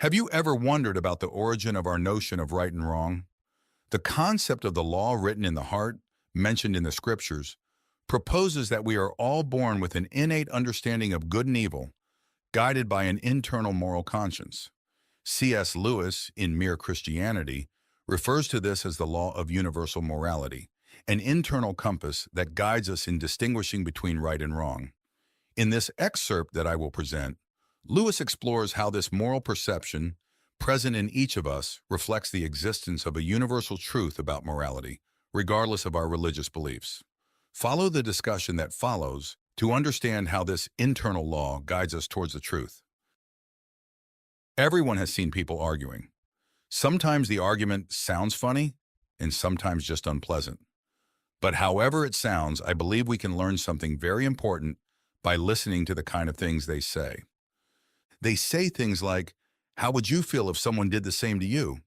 Have you ever wondered about the origin of our notion of right and wrong? The concept of the law written in the heart, mentioned in the scriptures, proposes that we are all born with an innate understanding of good and evil, guided by an internal moral conscience. C.S. Lewis, in Mere Christianity, refers to this as the law of universal morality, an internal compass that guides us in distinguishing between right and wrong. In this excerpt that I will present, Lewis explores how this moral perception, present in each of us, reflects the existence of a universal truth about morality, regardless of our religious beliefs. Follow the discussion that follows to understand how this internal law guides us towards the truth. Everyone has seen people arguing. Sometimes the argument sounds funny, and sometimes just unpleasant. But however it sounds, I believe we can learn something very important by listening to the kind of things they say. They say things like, "How would you feel if someone did the same to you?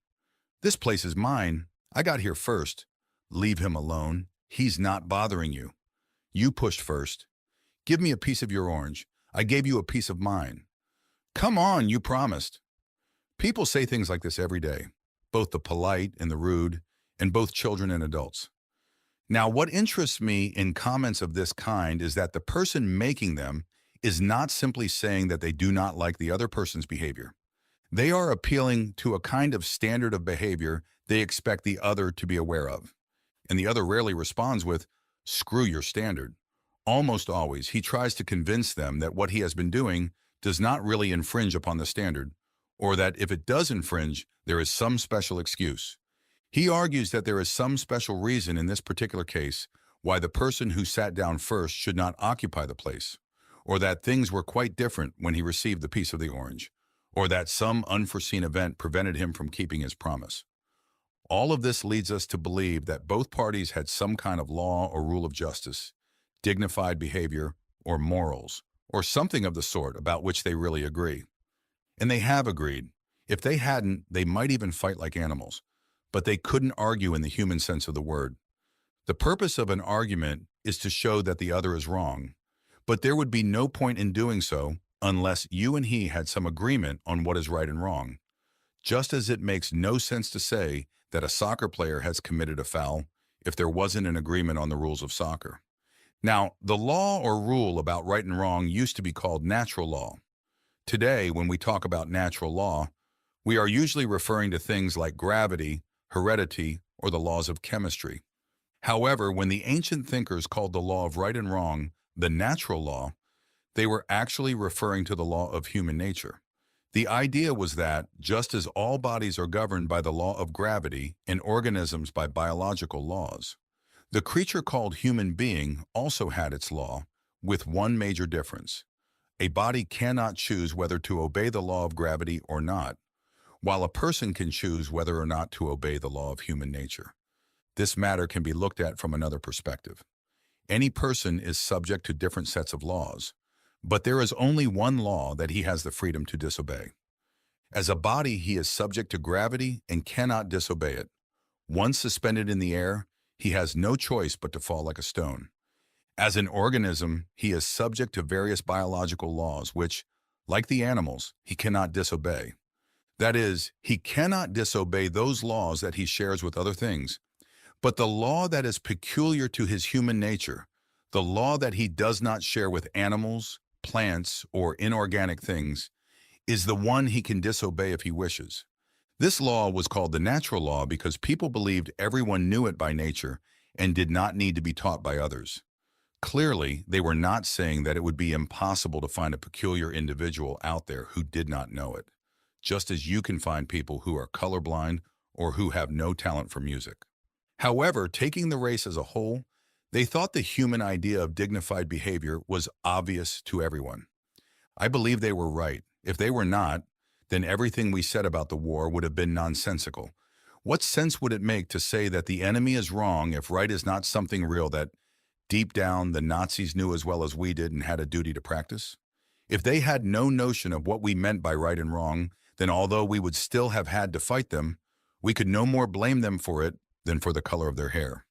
This place is mine. I got here first. Leave him alone. He's not bothering you. You pushed first. Give me a piece of your orange. I gave you a piece of mine. Come on, you promised." People say things like this every day, both the polite and the rude, and both children and adults. Now, what interests me in comments of this kind is that the person making them is not simply saying that they do not like the other person's behavior. They are appealing to a kind of standard of behavior they expect the other to be aware of. And the other rarely responds with, "Screw your standard." Almost always, he tries to convince them that what he has been doing does not really infringe upon the standard, or that if it does infringe, there is some special excuse. He argues that there is some special reason in this particular case why the person who sat down first should not occupy the place, or that things were quite different when he received the piece of the orange, or that some unforeseen event prevented him from keeping his promise. All of this leads us to believe that both parties had some kind of law or rule of justice, dignified behavior, or morals, or something of the sort about which they really agree. And they have agreed. If they hadn't, they might even fight like animals, but they couldn't argue in the human sense of the word. The purpose of an argument is to show that the other is wrong, but there would be no point in doing so unless you and he had some agreement on what is right and wrong. Just as it makes no sense to say that a soccer player has committed a foul if there wasn't an agreement on the rules of soccer. Now, the law or rule about right and wrong used to be called natural law. Today, when we talk about natural law, we are usually referring to things like gravity, heredity, or the laws of chemistry. However, when the ancient thinkers called the law of right and wrong the natural law, they were actually referring to the law of human nature. The idea was that, just as all bodies are governed by the law of gravity and organisms by biological laws, the creature called human being also had its law, with one major difference. A body cannot choose whether to obey the law of gravity or not, while a person can choose whether or not to obey the law of human nature. This matter can be looked at from another perspective. Any person is subject to different sets of laws, but there is only one law that he has the freedom to disobey. As a body, he is subject to gravity and cannot disobey it. Once suspended in the air, he has no choice but to fall like a stone. As an organism, he is subject to various biological laws which, like the animals, he cannot disobey. That is, he cannot disobey those laws that he shares with other things, but the law that is peculiar to his human nature, the law that he does not share with animals, plants, or inorganic things, is the one he can disobey if he wishes. This law was called the natural law because people believed everyone knew it by nature and did not need to be taught by others. Clearly, they were not saying that it would be impossible to find a peculiar individual out there who did not know it, just as you can find people who are colorblind or who have no talent for music. However, taking the race as a whole, they thought the human idea of dignified behavior was obvious to everyone. I believe they were right. If they were not, then everything we said about the war would have been nonsensical. What sense would it make to say that the enemy is wrong if right is not something real that, deep down, the Nazis knew as well as we did and had a duty to practice? If they had no notion of what we meant by right and wrong, then although we would still have had to fight them, we could no more blame them for it than for the color of their hair.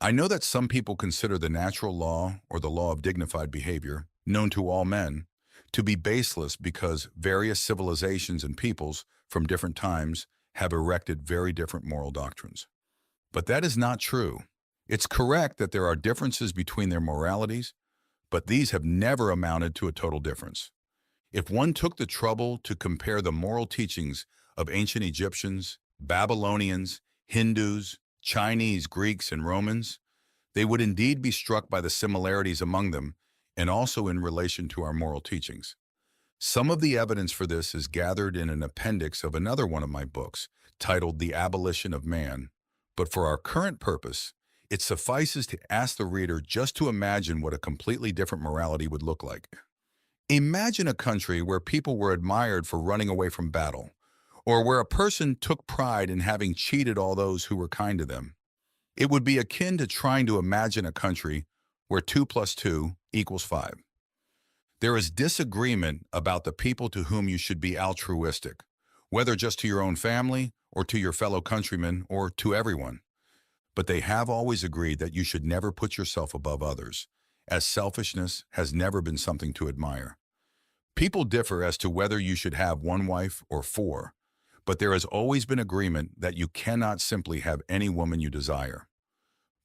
I know that some people consider the natural law or the law of dignified behavior, known to all men, to be baseless because various civilizations and peoples from different times have erected very different moral doctrines. But that is not true. It's correct that there are differences between their moralities, but these have never amounted to a total difference. If one took the trouble to compare the moral teachings of ancient Egyptians, Babylonians, Hindus, Chinese, Greeks, and Romans, they would indeed be struck by the similarities among them and also in relation to our moral teachings. Some of the evidence for this is gathered in an appendix of another one of my books, titled The Abolition of Man. But for our current purpose, it suffices to ask the reader just to imagine what a completely different morality would look like. Imagine a country where people were admired for running away from battle, or where a person took pride in having cheated all those who were kind to them. It would be akin to trying to imagine a country where 2 plus 2 equals 5. There is disagreement about the people to whom you should be altruistic, whether just to your own family or to your fellow countrymen or to everyone. But they have always agreed that you should never put yourself above others, as selfishness has never been something to admire. People differ as to whether you should have 1 wife or 4, but there has always been agreement that you cannot simply have any woman you desire.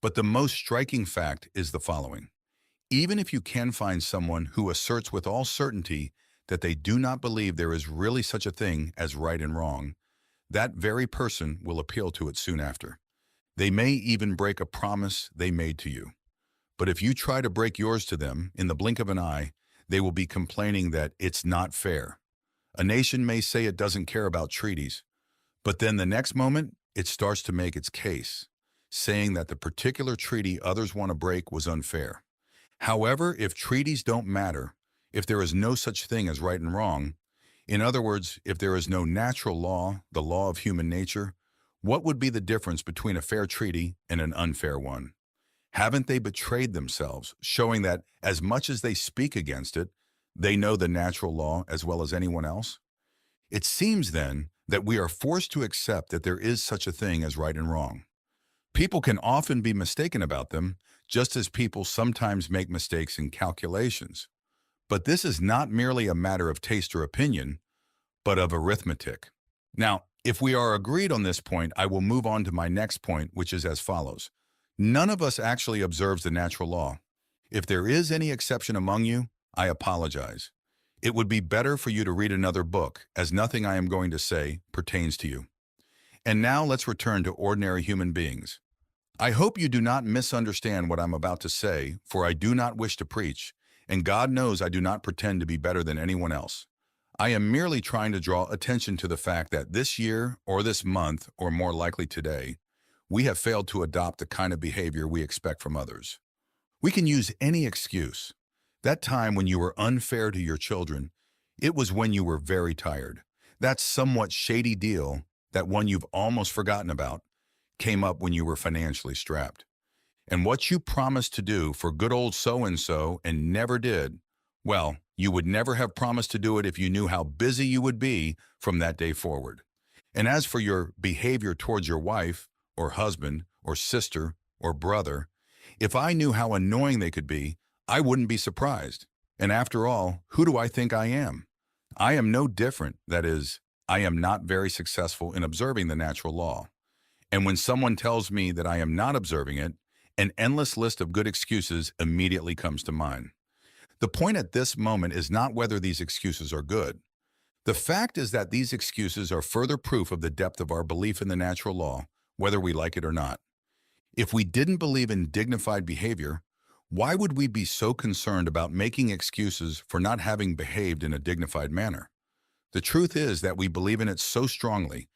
But the most striking fact is the following. Even if you can find someone who asserts with all certainty that they do not believe there is really such a thing as right and wrong, that very person will appeal to it soon after. They may even break a promise they made to you. But if you try to break yours to them in the blink of an eye, they will be complaining that it's not fair. A nation may say it doesn't care about treaties, but then the next moment, it starts to make its case, saying that the particular treaty others want to break was unfair. However, if treaties don't matter, if there is no such thing as right and wrong, in other words, if there is no natural law, the law of human nature, what would be the difference between a fair treaty and an unfair one? Haven't they betrayed themselves, showing that as much as they speak against it, they know the natural law as well as anyone else? It seems then that we are forced to accept that there is such a thing as right and wrong. People can often be mistaken about them, just as people sometimes make mistakes in calculations. But this is not merely a matter of taste or opinion, but of arithmetic. Now, if we are agreed on this point, I will move on to my next point, which is as follows. None of us actually observes the natural law. If there is any exception among you, I apologize. It would be better for you to read another book, as nothing I am going to say pertains to you. And now let's return to ordinary human beings. I hope you do not misunderstand what I'm about to say, for I do not wish to preach, and God knows I do not pretend to be better than anyone else. I am merely trying to draw attention to the fact that this year, or this month, or more likely today, we have failed to adopt the kind of behavior we expect from others. We can use any excuse. That time when you were unfair to your children, it was when you were very tired. That somewhat shady deal, that one you've almost forgotten about, came up when you were financially strapped. And what you promised to do for good old so-and-so and never did, well, you would never have promised to do it if you knew how busy you would be from that day forward. And as for your behavior towards your wife, or husband, or sister, or brother, if I knew how annoying they could be, I wouldn't be surprised. And after all, who do I think I am? I am no different, that is, I am not very successful in observing the natural law. And when someone tells me that I am not observing it, an endless list of good excuses immediately comes to mind. The point at this moment is not whether these excuses are good. The fact is that these excuses are further proof of the depth of our belief in the natural law, whether we like it or not. If we didn't believe in dignified behavior, why would we be so concerned about making excuses for not having behaved in a dignified manner? The truth is that we believe in it so strongly,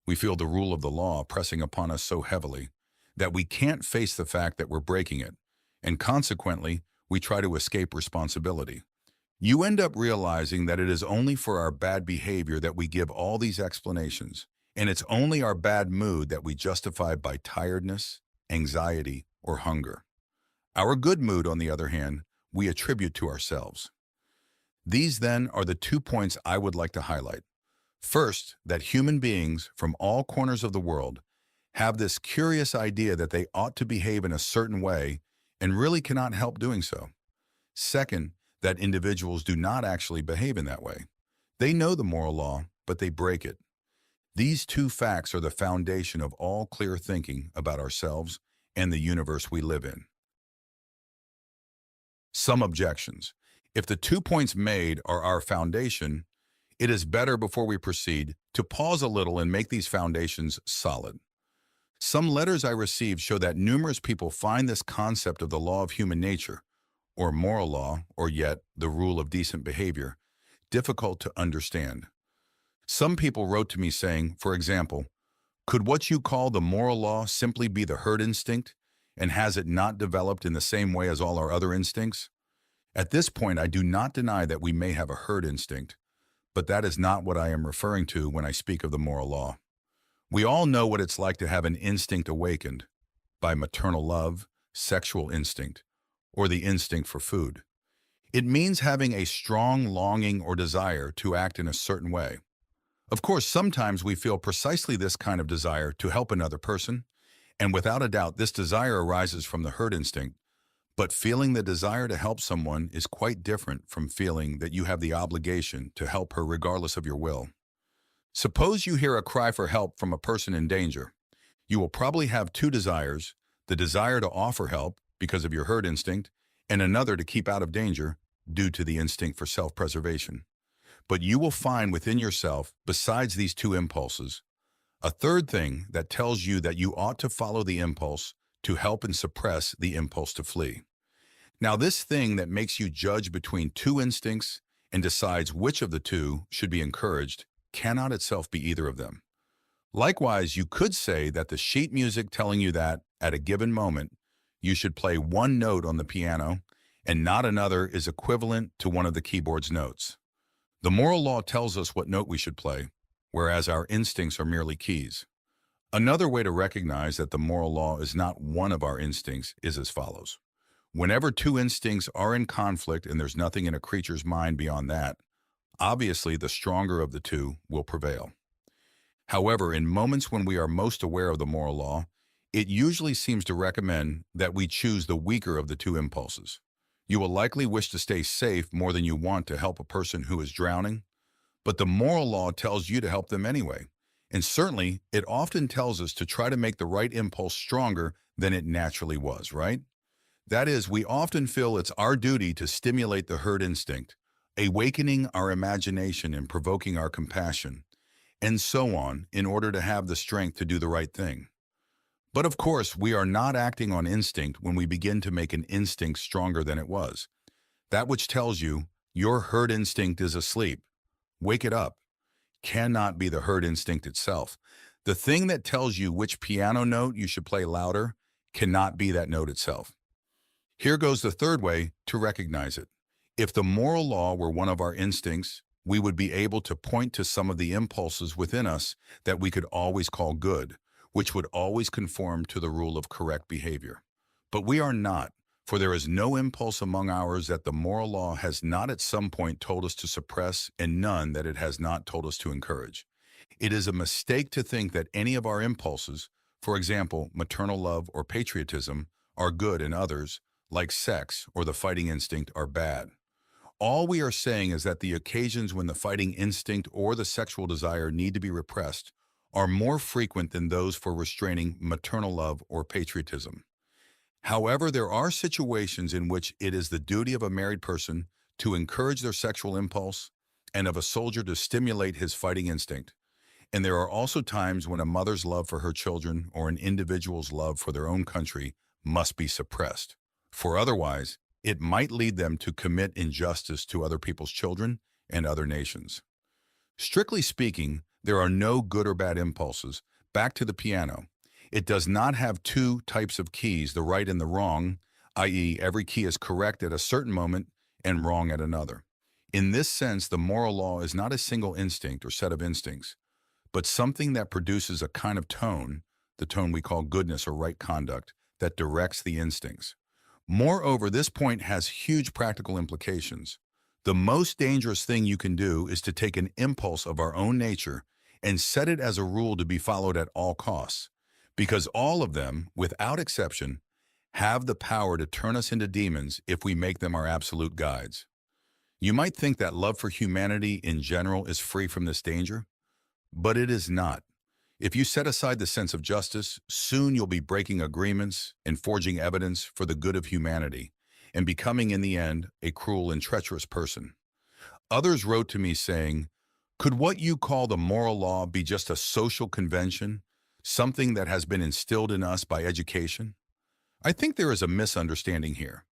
we feel the rule of the law pressing upon us so heavily, that we can't face the fact that we're breaking it, and consequently, we try to escape responsibility. You end up realizing that it is only for our bad behavior that we give all these explanations, and it's only our bad mood that we justify by tiredness, anxiety, or hunger. Our good mood, on the other hand, we attribute to ourselves. These, then, are the 2 points I would like to highlight. First, that human beings from all corners of the world have this curious idea that they ought to behave in a certain way and really cannot help doing so. Second, that individuals do not actually behave in that way. They know the moral law, but they break it. These two facts are the foundation of all clear thinking about ourselves and the universe we live in. Some objections. If the 2 points made are our foundation, it is better before we proceed to pause a little and make these foundations solid. Some letters I received show that numerous people find this concept of the law of human nature, or moral law, or yet the rule of decent behavior, difficult to understand. Some people wrote to me saying, for example, could what you call the moral law simply be the herd instinct, and has it not developed in the same way as all our other instincts? At this point, I do not deny that we may have a herd instinct, but that is not what I am referring to when I speak of the moral law. We all know what it's like to have an instinct awakened by maternal love, sexual instinct, or the instinct for food. It means having a strong longing or desire to act in a certain way. Of course, sometimes we feel precisely this kind of desire to help another person, and without a doubt, this desire arises from the herd instinct. But feeling the desire to help someone is quite different from feeling that you have the obligation to help her regardless of your will. Suppose you hear a cry for help from a person in danger. You will probably have two desires, the desire to offer help because of your herd instinct, and another to keep out of danger due to the instinct for self-preservation. But you will find within yourself, besides these two impulses, a third thing that tells you that you ought to follow the impulse to help and suppress the impulse to flee. Now, this thing that makes you judge between two instincts and decides which of the two should be encouraged cannot itself be either of them. Likewise, you could say that the sheet music telling you that, at a given moment, you should play one note on the piano and not another is equivalent to one of the keyboard's notes. The moral law tells us what note we should play, whereas our instincts are merely keys. Another way to recognize that the moral law is not one of our instincts is as follows. Whenever two instincts are in conflict and there's nothing in a creature's mind beyond that, obviously the stronger of the two will prevail. However, in moments when we are most aware of the moral law, it usually seems to recommend that we choose the weaker of the two impulses. You will likely wish to stay safe more than you want to help a person who is drowning, but the moral law tells you to help them anyway. And certainly, it often tells us to try to make the right impulse stronger than it naturally was, right? That is, we often feel it's our duty to stimulate the herd instinct, awakening our imagination and provoking our compassion, and so on, in order to have the strength to do the right thing. But of course, we are not acting on instinct when we begin to make an instinct stronger than it was. That which tells you your herd instinct is asleep, wake it up, cannot be the herd instinct itself. The thing that tells you which piano note you should play louder cannot be that note itself. Here goes the third way to recognize it. If the moral law were one of our instincts, we would be able to point to some of the impulses within us that we could always call good, which would always conform to the rule of correct behavior. But we are not, for there is no impulse among ours that the moral law has not at some point told us to suppress and none that it has not told us to encourage. It is a mistake to think that any of our impulses, for example, maternal love or patriotism, are good and others, like sex or the fighting instinct, are bad. All we are saying is that the occasions when the fighting instinct or the sexual desire need to be repressed are more frequent than those for restraining maternal love or patriotism. However, there are situations in which it is the duty of a married person to encourage their sexual impulse and of a soldier to stimulate his fighting instinct. And there are also times when a mother's love for her children or an individual's love for their own country must be suppressed. For otherwise, it might lead them to commit injustice to other people's children and other nations. Strictly speaking, there are no good or bad impulses. Back to the piano. It does not have two types of keys, the right and the wrong, i.e., every key is correct at a certain moment and wrong at another. In this sense, the moral law is not a single instinct or set of instincts, but something that produces a kind of tone, the tone we call goodness or right conduct, that directs the instincts. Moreover, this point has huge practical implications. The most dangerous thing you can do is to take an impulse of our own nature and set it as a rule to be followed at all costs, because all of them, without exception, have the power to turn us into demons if we make them our absolute guides. You might think that love for humanity in general is free from this danger, but it is not. If you set aside the sense of justice, soon you'll be breaking agreements and forging evidence for the good of humanity, and becoming in the end a cruel and treacherous person. Others wrote to me saying, could what you call the moral law be just a social convention, something that has been instilled in us by education? I think there is a misunderstanding here.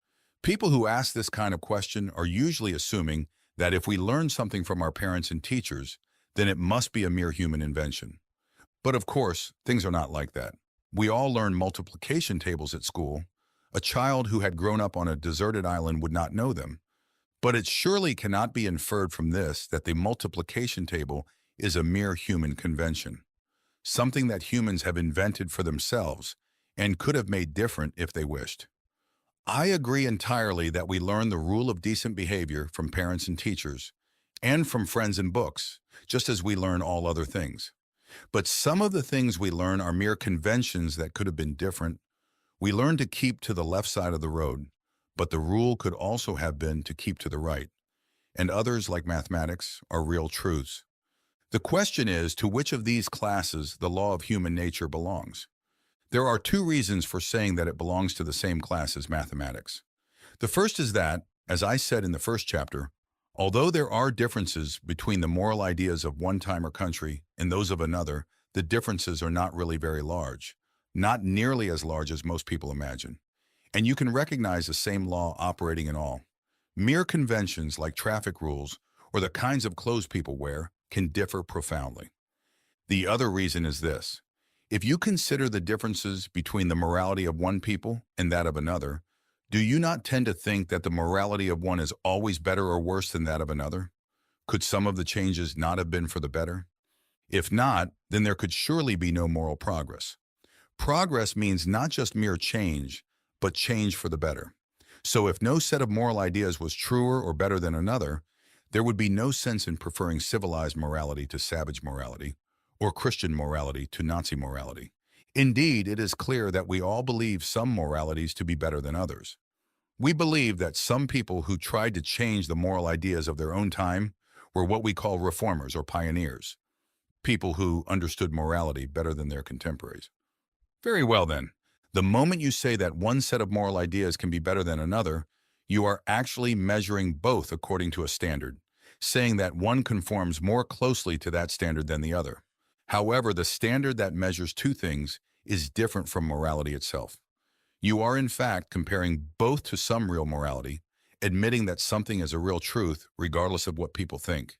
People who ask this kind of question are usually assuming that if we learn something from our parents and teachers, then it must be a mere human invention. But of course, things are not like that. We all learn multiplication tables at school. A child who had grown up on a deserted island would not know them. But it surely cannot be inferred from this that the multiplication table is a mere human convention, something that humans have invented for themselves and could have made different if they wished. I agree entirely that we learn the rule of decent behavior from parents and teachers, and from friends and books, just as we learn all other things. But some of the things we learn are mere conventions that could have been different. We learn to keep to the left side of the road, but the rule could also have been to keep to the right. And others, like mathematics, are real truths. The question is, to which of these classes the law of human nature belongs? There are two reasons for saying that it belongs to the same class as mathematics. The first is that, as I said in the first chapter, although there are differences between the moral ideas of one time or country and those of another, the differences are not really very large, not nearly as large as most people imagine. And you can recognize the same law operating in all. Mere conventions like traffic rules or the kinds of clothes people wear can differ profoundly. The other reason is this. If you consider the differences between the morality of one people and that of another, do you not tend to think that the morality of one is always better or worse than that of another? Could some of the changes not have been for the better? If not, then there could surely be no moral progress. Progress means not just mere change, but change for the better. So if no set of moral ideas was truer or better than another, there would be no sense in preferring civilized morality to savage morality, or Christian morality to Nazi morality. Indeed, it is clear that we all believe some moralities to be better than others. We believe that some people who tried to change the moral ideas of their own time were what we call reformers or pioneers, people who understood morality better than their contemporaries. Very well then, the moment you say that one set of moral ideas can be better than another, you are actually measuring both according to a standard, saying that one conforms more closely to that standard than the other. However, the standard that measures two things is different from morality itself. You are in fact comparing both to some real morality, admitting that something is a real truth regardless of what people think,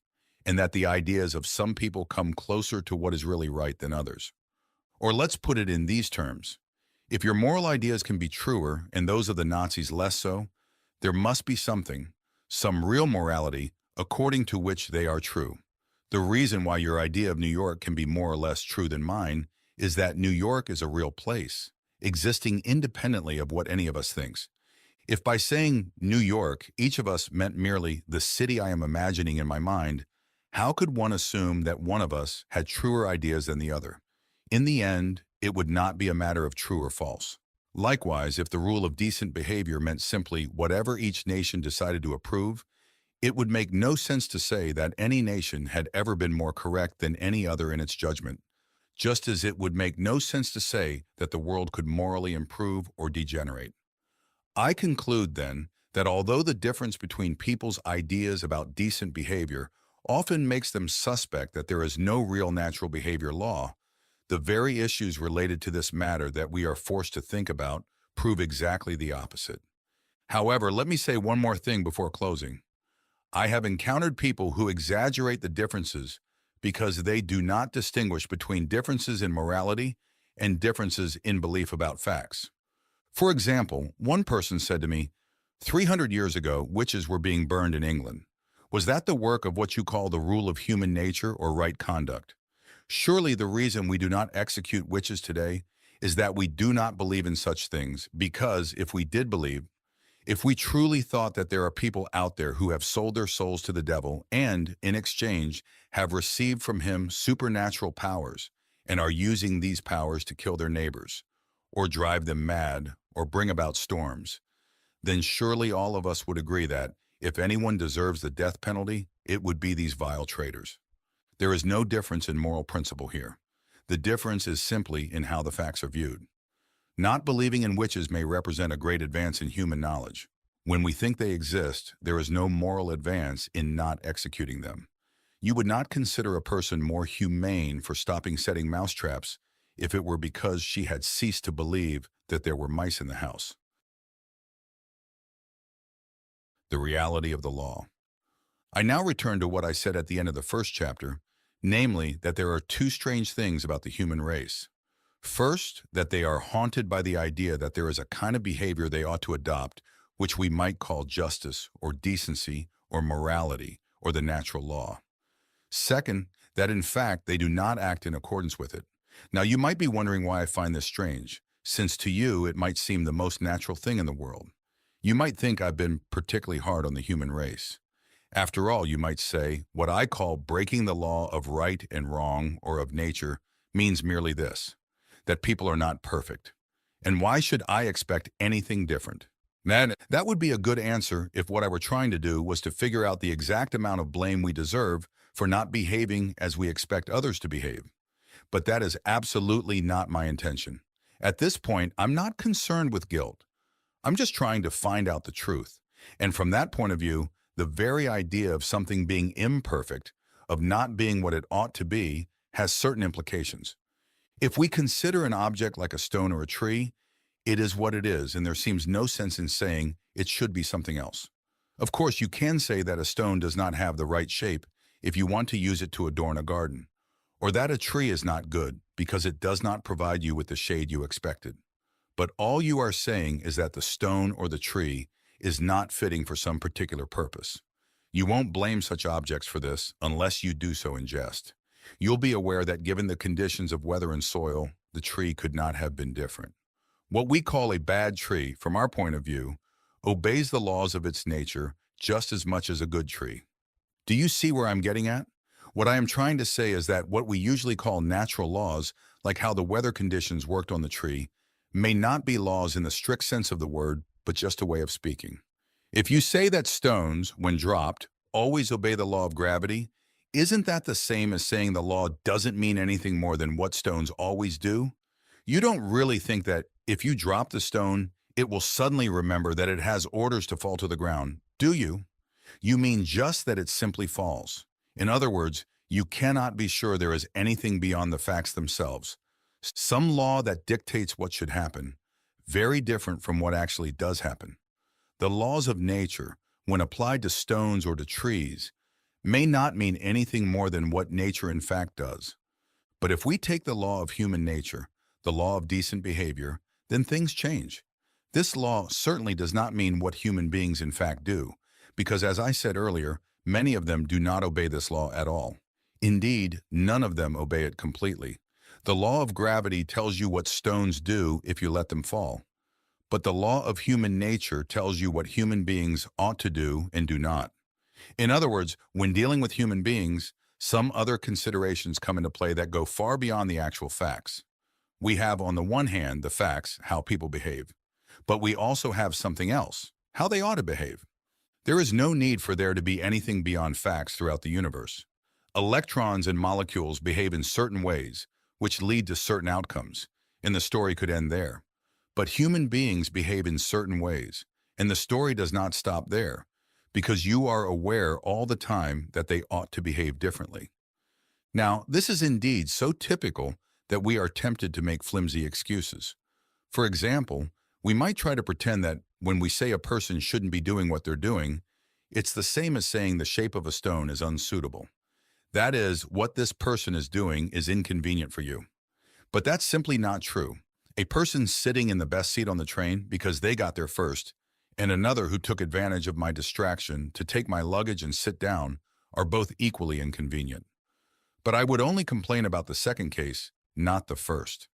and that the ideas of some people come closer to what is really right than others. Or let's put it in these terms. If your moral ideas can be truer and those of the Nazis less so, there must be something, some real morality, according to which they are true. The reason why your idea of New York can be more or less true than mine is that New York is a real place, existing independently of what any of us thinks. If by saying New York, each of us meant merely the city I am imagining in my mind, how could one assume that one of us had truer ideas than the other? In the end, it would not be a matter of true or false. Likewise, if the rule of decent behavior meant simply whatever each nation decided to approve, it would make no sense to say that any nation had ever been more correct than any other in its judgment, just as it would make no sense to say that the world could morally improve or degenerate. I conclude, then, that although the difference between people's ideas about decent behavior often makes them suspect that there is no real natural behavior law, the very issues related to this matter that we are forced to think about prove exactly the opposite. However, let me say one more thing before closing. I have encountered people who exaggerate the differences because they do not distinguish between differences in morality and differences in belief about facts. For example, one person said to me, 300 years ago, witches were being burned in England. Was that the work of what you call the rule of human nature or right conduct? Surely the reason we do not execute witches today is that we do not believe in such things, because if we did believe, if we truly thought that there are people out there who have sold their souls to the devil and, in exchange, have received from him supernatural powers and are using these powers to kill their neighbors, or drive them mad, or bring about storms, then surely all of us would agree that, if anyone deserves the death penalty, it would be these vile traitors. There is no difference in moral principle here. The difference is simply in how the facts are viewed. Not believing in witches may represent a great advance in human knowledge. When we think they exist, there is no moral advance in not executing them. You would not consider a person more humane for stopping setting mousetraps if it were because she had ceased to believe that there were mice in the house. The reality of the law. I now return to what I said at the end of the first chapter, namely that there are two strange things about the human race. First, that they are haunted by the idea that there is a kind of behavior they ought to adopt, which we might call justice or decency or morality or the natural law. Second, that in fact they do not act in accordance with it. Now you might be wondering why I find this strange, since to you it might seem the most natural thing in the world. You might think I've been particularly hard on the human race. After all, you might say, what I call breaking the law of right and wrong or of nature means merely this, that people are not perfect. And why should I expect anything different? That would be a good answer if what I were trying to do was to figure out the exact amount of blame we deserve for not behaving as we expect others to behave. But that is absolutely not my intention. At this point, I'm not concerned with guilt. I'm just trying to find out the truth. And from that point of view, the very idea of something being imperfect, of not being what it ought to be, has certain implications. If we consider an object like a stone or a tree, it is what it is, and there seems no sense in saying it should be something else. Of course, you can say that a stone does not have the right shape if you want to use it to adorn a garden, or that a tree is not good because it does not provide you with the shade you expected. But all you are saying is that the stone or the tree is not fitting for some particular purpose. You won't blame such objects for this unless you do so in jest. You'll be aware that given the conditions of weather and soil, the tree could not have been different. What we call a bad tree, from our point of view, obeys the laws of its nature just as much as a good tree. Do you see where I'm getting at? What I am trying to say is that what we usually call natural laws, like how the weather conditions worked on the tree, may not be laws in the strict sense of the word, but just a way of speaking. If you say that stones, when dropped, always obey the law of gravity, isn't that the same as saying the law doesn't mean anything more than what stones always do? You don't really think that if you drop the stone, it will suddenly remember that it has orders to fall to the ground, do you? You mean just that it simply falls. In other words, you cannot be sure there is anything beyond the facts themselves. Some law that dictates what should happen, very different from what actually does happen. The laws of nature, when applied to stones or to trees, may not mean anything more than what nature in fact does. But if we take the law of human nature, the law of decent behavior, then things change. This law certainly does not mean what human beings in fact do, because as I said earlier, many of them do not obey this law at all. Indeed, none of them obey it completely. The law of gravity tells you what stones do if you let them fall. But the law of human nature tells you what human beings ought to do and do not. In other words, when dealing with human beings, some other considerations come into play that go far beyond the actual facts. We have, on the one hand, the facts, how people behave. But we also have something else, how they ought to behave. There is no need for there to be anything beyond facts throughout the universe. Electrons and molecules behave in certain ways, which lead to certain outcomes, and the story could end there. But human beings behave in certain ways, and the story does not stop there, because you are aware all the time that they ought to behave differently. Now, this is indeed so typical that we are tempted to make flimsy excuses. For example, we might try to pretend that when we say a person shouldn't be doing what they're doing, it's the same as saying the shape of a stone is unsuitable. That is, what this person is doing is inconvenient for you. But that's simply not true. A person sitting in the best seat on the train because they got there first, and another who took advantage of my distraction to take my luggage and sit down are both equally inconvenient. But I would only complain about the second case, not the first.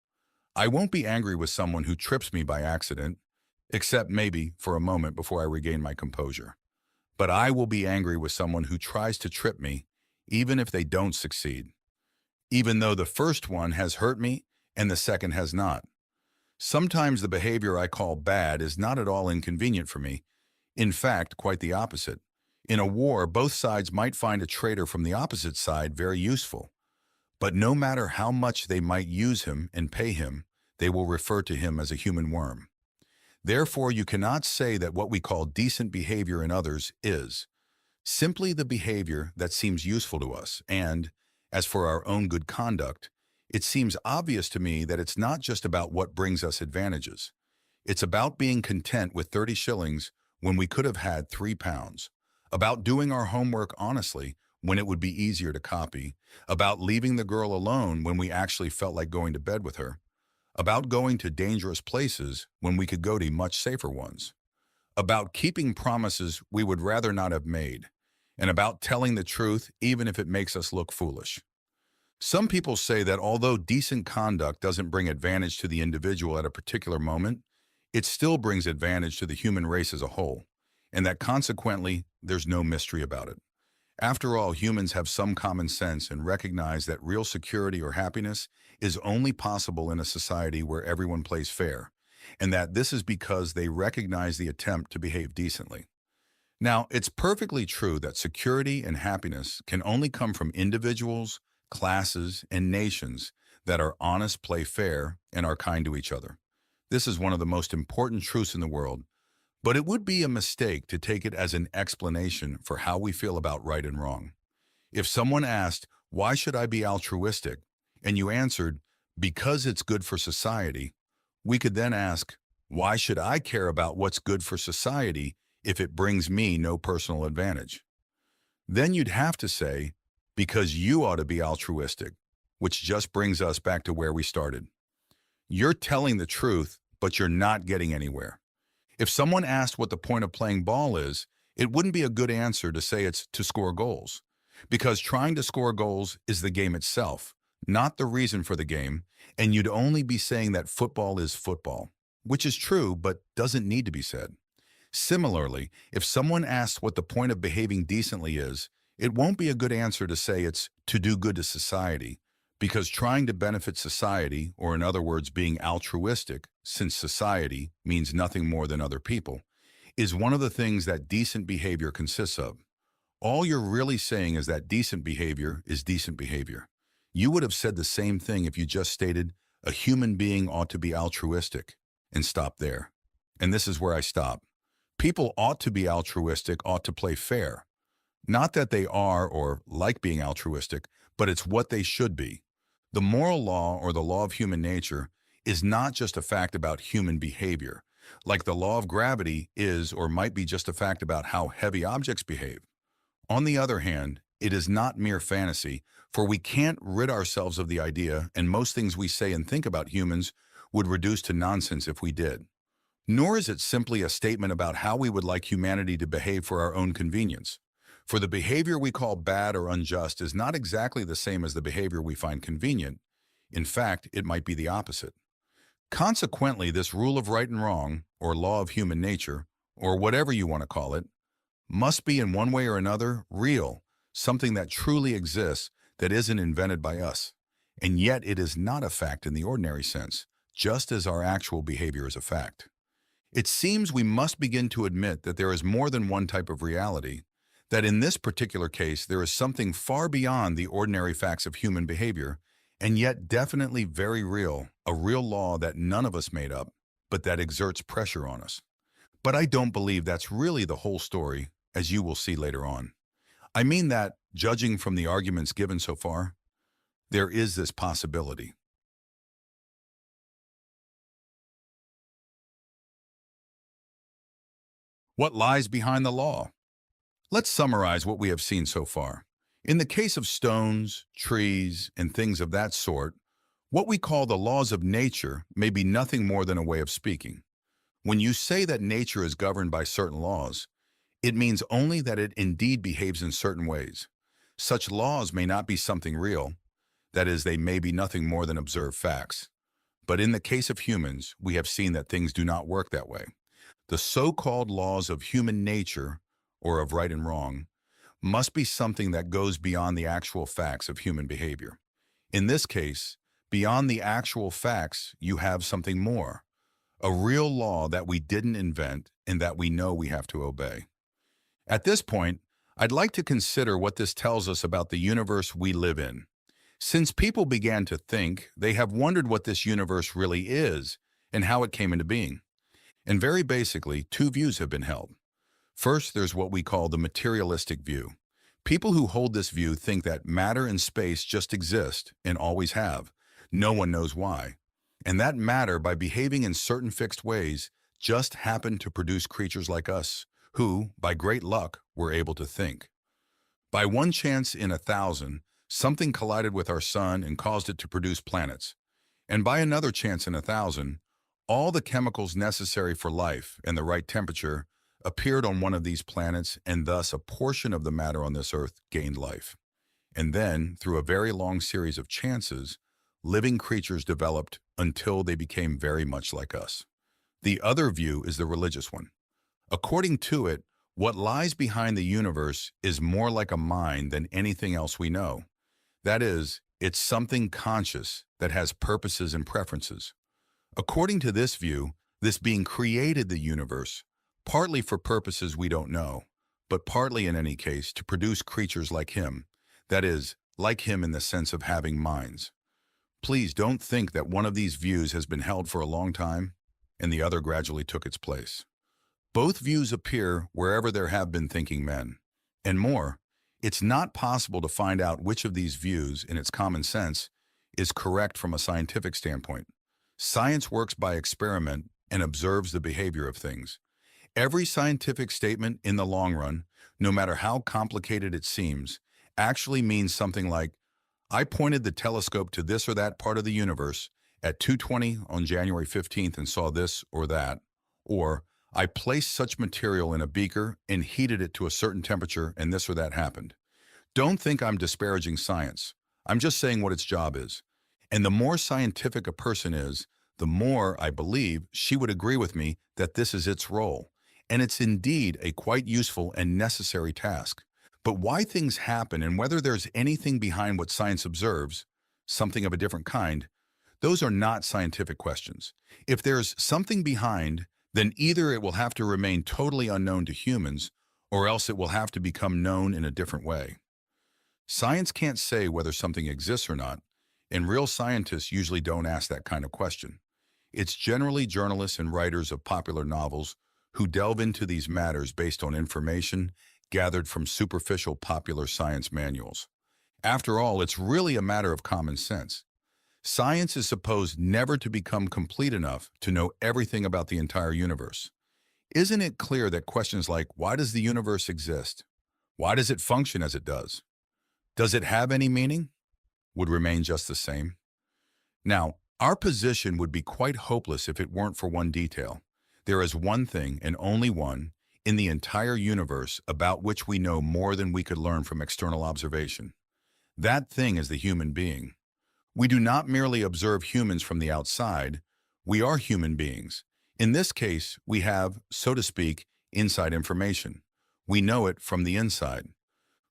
I won't be angry with someone who trips me by accident, except maybe for a moment before I regain my composure. But I will be angry with someone who tries to trip me, even if they don't succeed, even though the first one has hurt me and the second has not. Sometimes the behavior I call bad is not at all inconvenient for me. In fact, quite the opposite. In a war, both sides might find a traitor from the opposite side very useful, but no matter how much they might use him and pay him, they will refer to him as a human worm. Therefore, you cannot say that what we call decent behavior in others is simply the behavior that seems useful to us. And, as for our own good conduct, it seems obvious to me that it's not just about what brings us advantages. It's about being content with 30 shillings when we could have had £3, about doing our homework honestly when it would be easier to copy, about leaving the girl alone when we actually felt like going to bed with her, about going to dangerous places when we could go to much safer ones, about keeping promises we would rather not have made, and about telling the truth even if it makes us look foolish. Some people say that although decent conduct doesn't bring advantage to the individual at a particular moment, it still brings advantage to the human race as a whole, and that consequently, there's no mystery about it. After all, humans have some common sense and recognize that real security or happiness is only possible in a society where everyone plays fair, and that this is because they recognize the attempt to behave decently. Now, it's perfectly true that security and happiness can only come from individuals, classes, and nations that are honest, play fair, and are kind to each other. This is one of the most important truths in the world, but it would be a mistake to take it as an explanation for how we feel about right and wrong. If someone asked, "Why should I be altruistic?" and you answered, "Because it's good for society," we could then ask, "Why should I care about what's good for society if it brings me no personal advantage?" Then you'd have to say, "Because you ought to be altruistic," which just brings us back to where we started. You're telling the truth, but you're not getting anywhere. If someone asked what the point of playing ball is, it wouldn't be a good answer to say it's to score goals, because trying to score goals is the game itself, not the reason for the game, and you'd only be saying that football is football, which is true but doesn't need to be said. Similarly, if someone asks what the point of behaving decently is, it won't be a good answer to say it's to do good to society, because trying to benefit society, or in other words, being altruistic, since society means nothing more than other people, is one of the things that decent behavior consists of. All you're really saying is that decent behavior is decent behavior. You would have said the same thing if you just stated, "A human being ought to be altruistic," and stopped there. And this is where I stop. People ought to be altruistic, ought to play fair. Not that they are or like being altruistic, but it's what they should be. The moral law, or the law of human nature, is not just a fact about human behavior, like the law of gravity is or might be just a fact about how heavy objects behave. On the other hand, it is not mere fantasy, for we can't rid ourselves of the idea, and most things we say and think about humans would reduce to nonsense if we did. Nor is it simply a statement about how we would like humanity to behave for our own convenience. For the behavior we call bad or unjust is not exactly the same as the behavior we find convenient. In fact, it might be the opposite. Consequently, this rule of right and wrong, or law of human nature, or whatever you want to call it, must be in one way or another real, something that truly exists that isn't invented by us. And yet it is not a fact in the ordinary sense, just as our actual behavior is a fact. It seems we must begin to admit that there is more than one type of reality, that in this particular case there is something far beyond the ordinary facts of human behavior, and yet definitely very real, a real law that none of us made up, but that exerts pressure on us. But I don't believe that's really the whole story, as you will see later on. I mean that, judging from the arguments given so far, there is this possibility. What lies behind the law? Let's summarize what we have seen so far. In the case of stones, trees, and things of that sort, what we call the laws of nature may be nothing more than a way of speaking. When you say that nature is governed by certain laws, it means only that it indeed behaves in certain ways. Such laws may not be something real, that is, they may be nothing more than observed facts. But in the case of humans, we have seen that things do not work that way. The so-called laws of human nature, or of right and wrong, must be something that goes beyond the actual facts of human behavior. In this case, beyond the actual facts, you have something more, a real law that we didn't invent and that we know we have to obey. At this point, I'd like to consider what this tells us about the universe we live in. Since people began to think, they have wondered what this universe really is and how it came into being. And very basically, two views have been held. First, there's what we call the materialistic view. People who hold this view think that matter and space just exist and always have. No one knows why. And that matter, by behaving in certain fixed ways, just happened to produce creatures like us, who, by great luck, were able to think. By one chance in 1,000, something collided with our sun and caused it to produce planets. And by another chance in 1,000, all the chemicals necessary for life and the right temperature appeared on one of these planets, and thus a portion of the matter on this Earth gained life. And then, through a very long series of chances, living creatures developed until they became very much like us. The other view is the religious one. According to it, what lies behind the universe is more like a mind than anything else we know. That is, it's something conscious that has purposes and preferences. According to this view, this being created the universe, partly for purposes we don't know, but partly in any case to produce creatures like him, that is, like him in the sense of having minds. Please don't think that one of these views has been held for a long time and the other gradually took its place. Both views appear wherever there have been thinking men. And more, it's not possible to find out which of these views, in its common sense, is correct from a scientific standpoint. Science works by experiment and observes the behavior of things. Every scientific statement in the long run, no matter how complicated it seems, actually means something like, I pointed the telescope to this or that part of the universe at 2:20 on January 15th and saw this or that, or I placed such material in a beaker and heated it to a certain temperature and this or that happened. Don't think I'm disparaging science. I'm just saying what its job is. And the more scientific a person is, the more I believe she would agree with me that this is its role. And it's indeed a quite useful and necessary task. But why things happen and whether there's anything behind what science observes, something of a different kind, those are not scientific questions. If there's something behind, then either it will have to remain totally unknown to humans, or else it will have to become known in a different way. Science can't say whether something exists or not, and real scientists usually don't ask that kind of question. It's generally journalists and writers of popular novels who delve into these matters based on information gathered from superficial popular science manuals. After all, it's really a matter of common sense. Science is supposed never to become complete enough to know everything about the entire universe. Isn't it clear that questions like, why does the universe exist? Why does it function as it does? Does it have any meaning? Would remain just the same? Now, our position would be quite hopeless if it weren't for one detail. There is one thing, and only one, in the entire universe about which we know more than we could learn from external observation. That thing is the human being. We do not merely observe humans from the outside, we are human beings. In this case, we have, so to speak, inside information. We know it from the inside.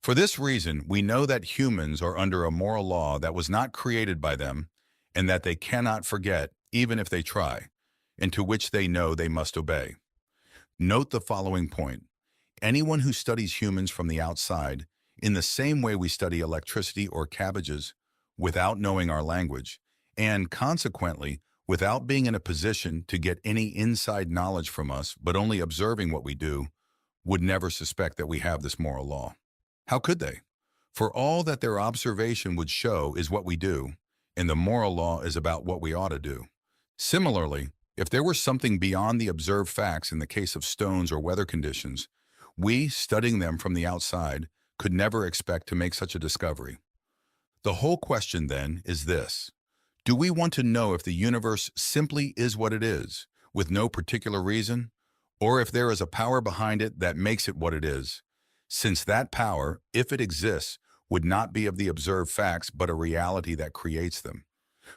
For this reason, we know that humans are under a moral law that was not created by them and that they cannot forget, even if they try, and to which they know they must obey. Note the following point. Anyone who studies humans from the outside, in the same way we study electricity or cabbages, without knowing our language, and consequently, without being in a position to get any inside knowledge from us, but only observing what we do, would never suspect that we have this moral law. How could they? For all that their observation would show is what we do, and the moral law is about what we ought to do. Similarly, if there were something beyond the observed facts in the case of stones or weather conditions, we, studying them from the outside, could never expect to make such a discovery. The whole question, then, is this. Do we want to know if the universe simply is what it is, with no particular reason, or if there is a power behind it that makes it what it is, since that power, if it exists, would not be of the observed facts but a reality that creates them?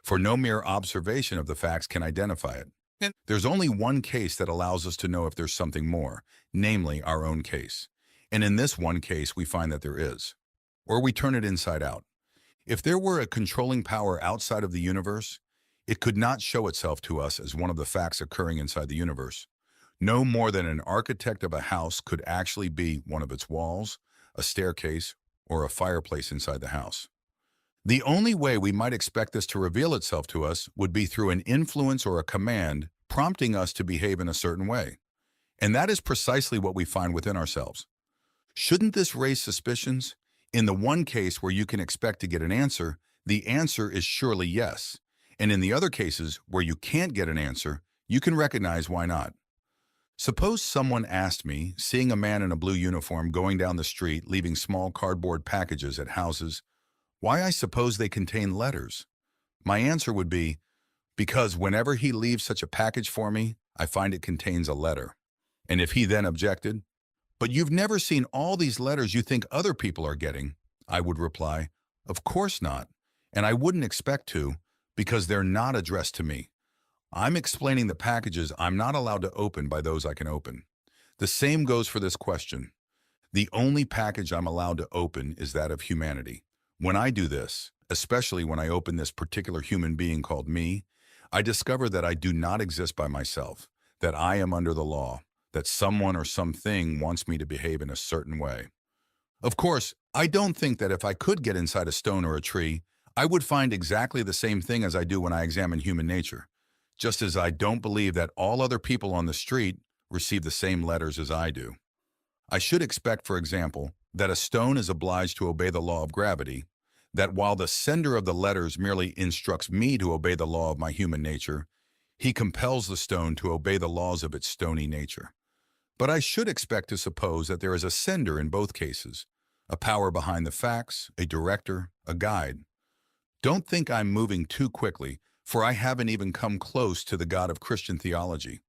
For no mere observation of the facts can identify it. There's only one case that allows us to know if there's something more, namely our own case. And in this one case, we find that there is. Or we turn it inside out. If there were a controlling power outside of the universe, it could not show itself to us as one of the facts occurring inside the universe. No more than an architect of a house could actually be one of its walls, a staircase, or a fireplace inside the house. The only way we might expect this to reveal itself to us would be through an influence or a command prompting us to behave in a certain way. And that is precisely what we find within ourselves. Shouldn't this raise suspicions? In the one case where you can expect to get an answer, the answer is surely yes. And in the other cases where you can't get an answer, you can recognize why not. Suppose someone asked me, seeing a man in a blue uniform going down the street leaving small cardboard packages at houses, why I suppose they contain letters. My answer would be, because whenever he leaves such a package for me, I find it contains a letter. And if he then objected, but you've never seen all these letters you think other people are getting, I would reply, of course not. And I wouldn't expect to, because they're not addressed to me. I'm explaining the packages I'm not allowed to open by those I can open. The same goes for this question. The only package I'm allowed to open is that of humanity. When I do this, especially when I open this particular human being called me, I discover that I do not exist by myself, that I am under the law, that someone or something wants me to behave in a certain way. Of course, I don't think that if I could get inside a stone or a tree, I would find exactly the same thing as I do when I examine human nature, just as I don't believe that all other people on the street receive the same letters as I do. I should expect, for example, that a stone is obliged to obey the law of gravity, that while the sender of the letters merely instructs me to obey the law of my human nature, he compels the stone to obey the laws of its stony nature. But I should expect to suppose that there is a sender in both cases, a power behind the facts, a director, a guide. Don't think I'm moving too quickly, for I haven't even come close to the God of Christian theology.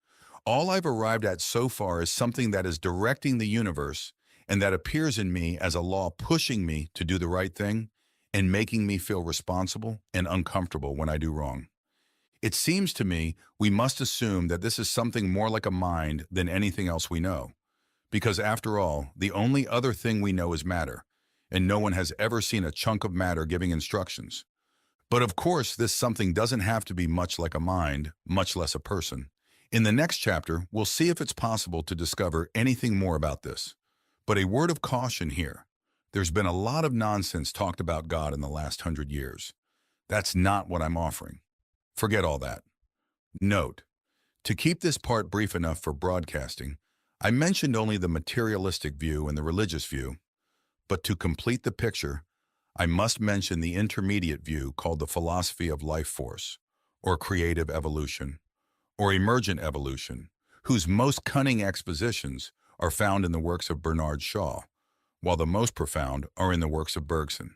All I've arrived at so far is something that is directing the universe and that appears in me as a law pushing me to do the right thing and making me feel responsible and uncomfortable when I do wrong. It seems to me we must assume that this is something more like a mind than anything else we know. Because after all, the only other thing we know is matter, and no one has ever seen a chunk of matter giving instructions. But of course, this something doesn't have to be much like a mind, much less a person. In the next chapter, we'll see if it's possible to discover anything more about this. But a word of caution here. There's been a lot of nonsense talked about God in the last 100 years. That's not what I'm offering. Forget all that. Note, to keep this part brief enough for broadcasting, I mentioned only the materialistic view and the religious view, but to complete the picture, I must mention the intermediate view called the philosophy of life force, or creative evolution, or emergent evolution, whose most cunning expositions are found in the works of Bernard Shaw, while the most profound are in the works of Bergson.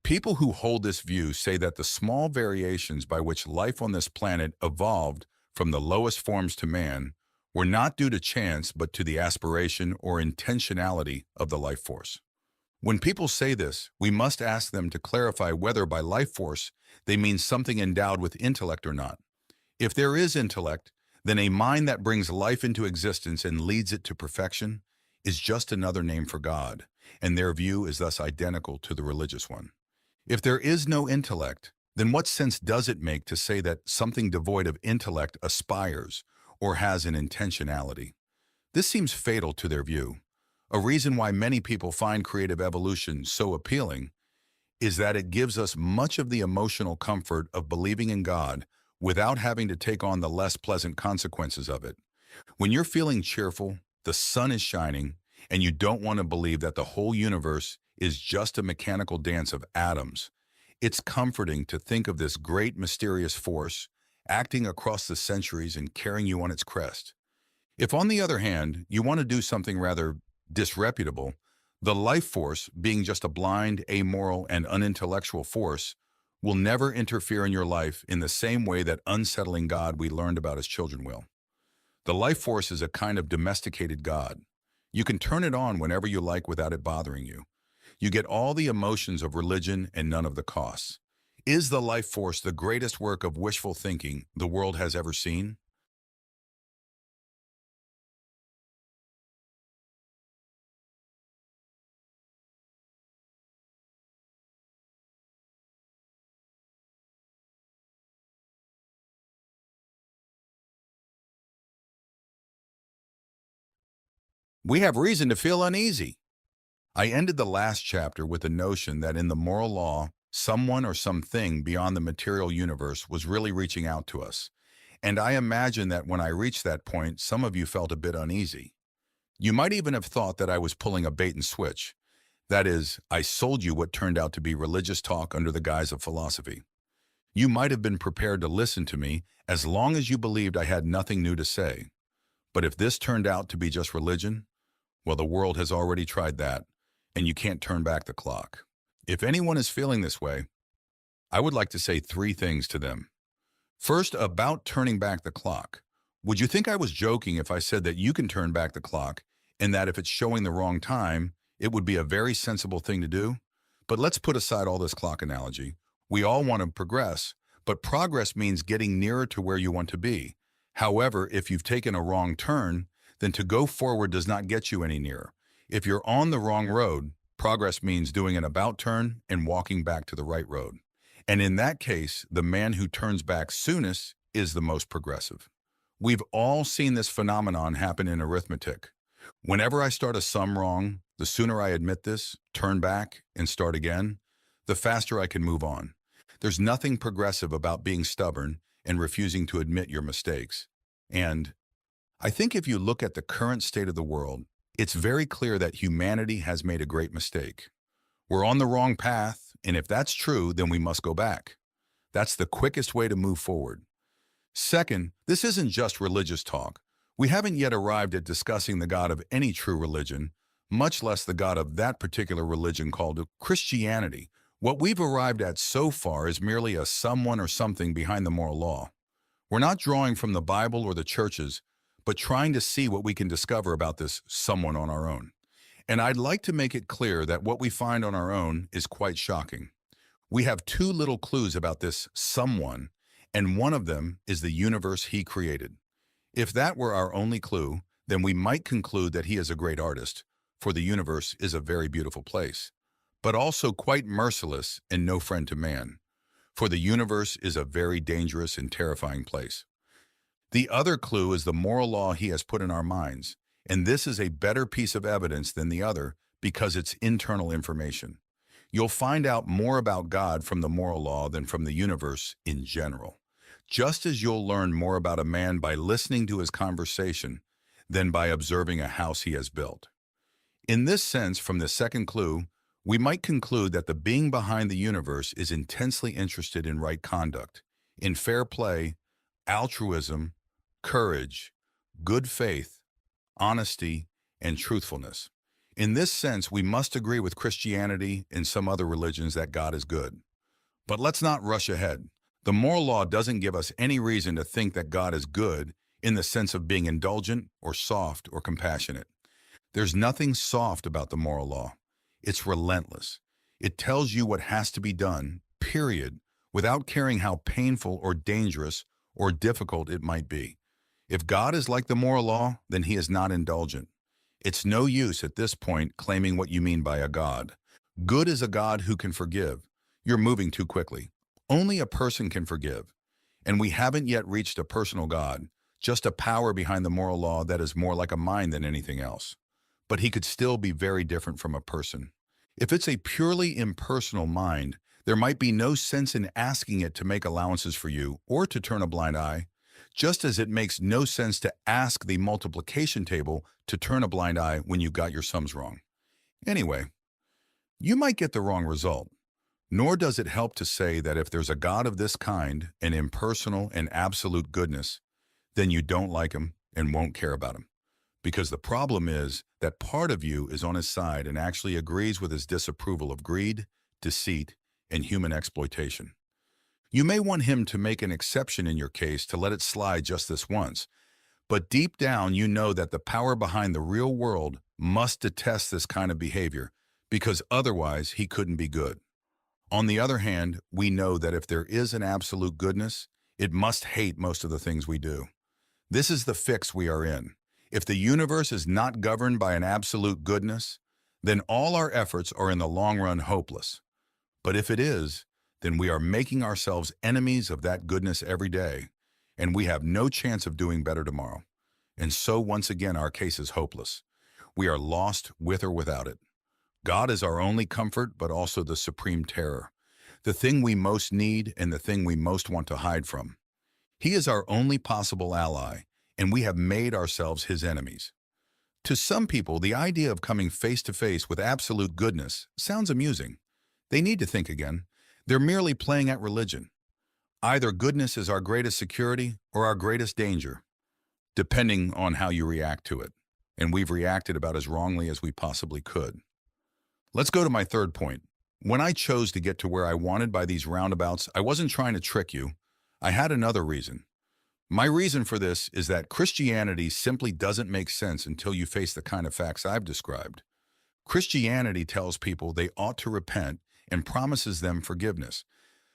People who hold this view say that the small variations by which life on this planet evolved from the lowest forms to man were not due to chance but to the aspiration or intentionality of the life force. When people say this, we must ask them to clarify whether by life force they mean something endowed with intellect or not. If there is intellect, then a mind that brings life into existence and leads it to perfection is just another name for God, and their view is thus identical to the religious one. If there is no intellect, then what sense does it make to say that something devoid of intellect aspires or has an intentionality? This seems fatal to their view. A reason why many people find creative evolution so appealing is that it gives us much of the emotional comfort of believing in God without having to take on the less pleasant consequences of it. When you're feeling cheerful, the sun is shining, and you don't want to believe that the whole universe is just a mechanical dance of atoms, it's comforting to think of this great mysterious force acting across the centuries and carrying you on its crest. If, on the other hand, you want to do something rather disreputable, the life force, being just a blind, amoral, and unintellectual force, will never interfere in your life in the same way that unsettling God we learned about as children will. The life force is a kind of domesticated God. You can turn it on whenever you like without it bothering you. You get all the emotions of religion and none of the costs. Is the life force the greatest work of wishful thinking the world has ever seen? We have reason to feel uneasy. I ended the last chapter with the notion that in the moral law, someone or something beyond the material universe was really reaching out to us. And I imagine that when I reached that point, some of you felt a bit uneasy. You might even have thought that I was pulling a bait and switch. That is, I sold you what turned out to be religious talk under the guise of philosophy. You might have been prepared to listen to me as long as you believed I had nothing new to say. But if this turned out to be just religion, well, the world has already tried that, and you can't turn back the clock. If anyone is feeling this way, I would like to say three things to them. First, about turning back the clock. Would you think I was joking if I said that you can turn back the clock and that if it's showing the wrong time, it would be a very sensible thing to do? But let's put aside all this clock analogy. We all want to progress, but progress means getting nearer to where you want to be. However, if you've taken a wrong turn, then to go forward does not get you any nearer. If you're on the wrong road, progress means doing an about turn and walking back to the right road. And in that case, the man who turns back soonest is the most progressive. We've all seen this phenomenon happen in arithmetic. Whenever I start a sum wrong, the sooner I admit this, turn back, and start again, the faster I can move on. There's nothing progressive about being stubborn and refusing to admit your mistakes. And I think if you look at the current state of the world, it's very clear that humanity has made a great mistake. We're on the wrong path, and if that's true, then we must go back. That's the quickest way to move forward. Second, this isn't just religious talk. We haven't yet arrived at discussing the God of any true religion, much less the God of that particular religion called Christianity. What we've arrived at so far is merely a someone or something behind the moral law. We're not drawing from the Bible or the churches, but trying to see what we can discover about this someone on our own. And I'd like to make it clear that what we find on our own is quite shocking. We have two little clues about this someone, and one of them is the universe he created. If that were our only clue, then we might conclude that he is a great artist, for the universe is a very beautiful place, but also quite merciless and no friend to man, for the universe is a very dangerous and terrifying place. The other clue is the moral law he has put in our minds, and this is a better piece of evidence than the other because it's internal information. You'll find out more about God from the moral law than from the universe in general. Just as you'll learn more about a man by listening to his conversation than by observing a house he has built. In this sense, from the second clue, we might conclude that the being behind the universe is intensely interested in right conduct, in fair play, altruism, courage, good faith, honesty, and truthfulness. In this sense, we must agree with Christianity and some other religions that God is good. But let's not rush ahead. The moral law doesn't give us any reason to think that God is good in the sense of being indulgent or soft or compassionate. There's nothing soft about the moral law. It's relentless. It tells you what has to be done, period, without caring how painful or dangerous or difficult it might be. If God is like the moral law, then he is not indulgent. It's no use at this point claiming what you mean by a God. Good is a God who can forgive. You're moving too quickly. Only a person can forgive. And we haven't yet reached a personal God, just a power behind the moral law that is more like a mind than anything else. But he could still be very different from a person. If it's a purely impersonal mind, there might be no sense in asking it to make allowances for you or to turn a blind eye, just as it makes no sense to ask the multiplication table to turn a blind eye when you got your sums wrong. Anyway, you might get the wrong result. Nor does it help to say that if there's a God of this kind, an impersonal and absolute goodness, then you don't like him and won't care about him. Because the problem is that part of you is on his side and actually agrees with his disapproval of greed, deceit, and human exploitation. You may want him to make an exception in your case to let it slide just this once, but deep down you know that the power behind the real world must detest this kind of behavior because otherwise he couldn't be good. On the other hand, we know that if there is an absolute goodness, it must hate most of the things we do. This is the fix we are in. If the universe is not governed by an absolute goodness, then all our efforts are in the long run hopeless. But if it is, then we are making ourselves enemies of that goodness every day, and we have no chance of doing better tomorrow. And so once again, our case is hopeless. We are lost with or without it. God is our only comfort, but also the supreme terror, the thing we most need and the thing we most want to hide from. He is our only possible ally, and we have made ourselves his enemies. To some people, the idea of coming face to face with absolute goodness sounds amusing. They need to think again. They're merely playing at religion. Either goodness is our greatest security or our greatest danger, depending on how you react to it. And we've reacted about as wrongly as we possibly could. Let's go to my third point. When I chose to get to where I wanted by these roundabouts, I wasn't trying to trick you. I had another reason. My reason for this is that Christianity simply doesn't make sense until you face the kind of facts I've described. Christianity tells people they ought to repent and promises them forgiveness.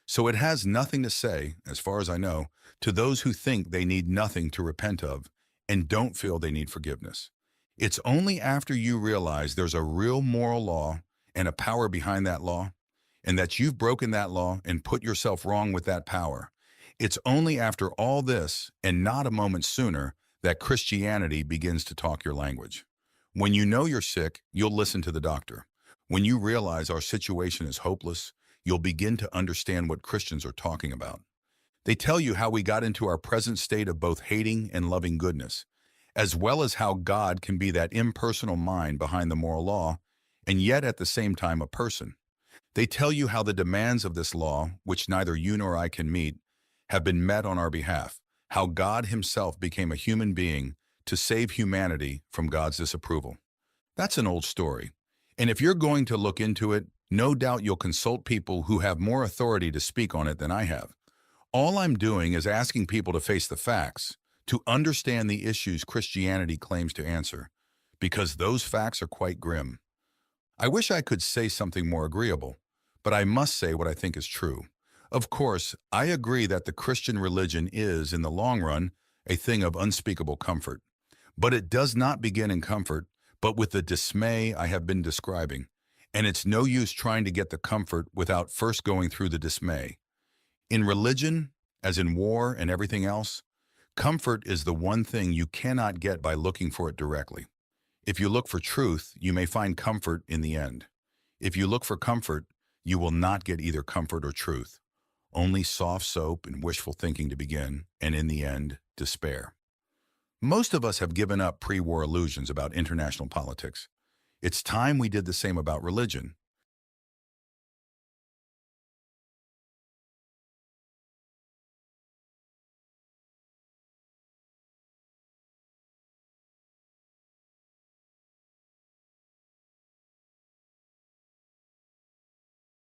So it has nothing to say, as far as I know, to those who think they need nothing to repent of and don't feel they need forgiveness. It's only after you realize there's a real moral law and a power behind that law, and that you've broken that law and put yourself wrong with that power. It's only after all this, and not a moment sooner, that Christianity begins to talk your language. When you know you're sick, you'll listen to the doctor. When you realize our situation is hopeless, you'll begin to understand what Christians are talking about. They tell you how we got into our present state of both hating and loving goodness, as well as how God can be that impersonal mind behind the moral law, and yet at the same time a person. They tell you how the demands of this law, which neither you nor I can meet, have been met on our behalf, how God himself became a human being to save humanity from God's disapproval. That's an old story. And if you're going to look into it, no doubt you'll consult people who have more authority to speak on it than I have. All I'm doing is asking people to face the facts, to understand the issues Christianity claims to answer, because those facts are quite grim. I wish I could say something more agreeable, but I must say what I think is true. Of course, I agree that the Christian religion is, in the long run, a thing of unspeakable comfort. But it does not begin in comfort, but with the dismay I have been describing. And it's no use trying to get the comfort without first going through the dismay. In religion, as in war and everything else, comfort is the one thing you cannot get by looking for it directly. If you look for truth, you may find comfort in the end. If you look for comfort, you will not get either comfort or truth. Only soft soap and wishful thinking to begin, and in the end, despair. Most of us have given up pre-war illusions about international politics. It's time we did the same about religion.